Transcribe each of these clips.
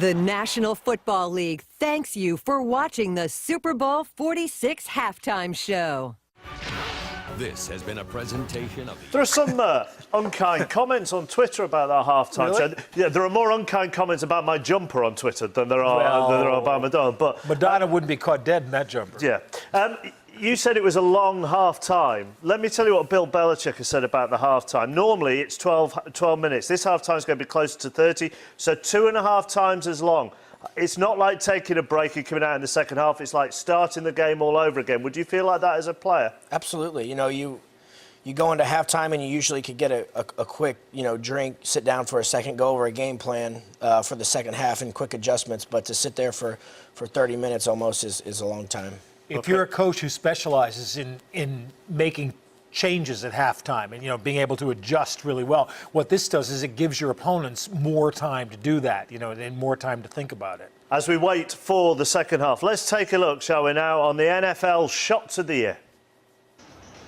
The National Football League thanks you for watching the Super Bowl 46 halftime show. This has been a presentation of... There are some unkind comments on Twitter about that halftime show. Yeah, there are more unkind comments about my jumper on Twitter than there are about Madonna. But Madonna wouldn't be caught dead in that jumper. Yeah. You said it was a long half-time. Let me tell you what Bill Belichick has said about the half-time. Normally, it's 12 minutes. This half-time is going to be closer to 30, so 2.5 times as long. It's not like taking a break and coming out in the second half. It's like starting the game all over again. Would you feel like that as a player? Absolutely. You know, you go into halftime and you usually could get a quick, drink, sit down for a second, go over a game plan for the second half and quick adjustments. But to sit there for 30 minutes almost is a long time. If you're a coach who specializes in making changes at halftime and, being able to adjust really well, what this does is it gives your opponents more time to do that, and more time to think about it. As we wait for the second half, let's take a look, shall we now, on the NFL Shots of the Year.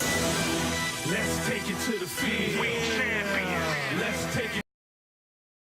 Let's take it to the field.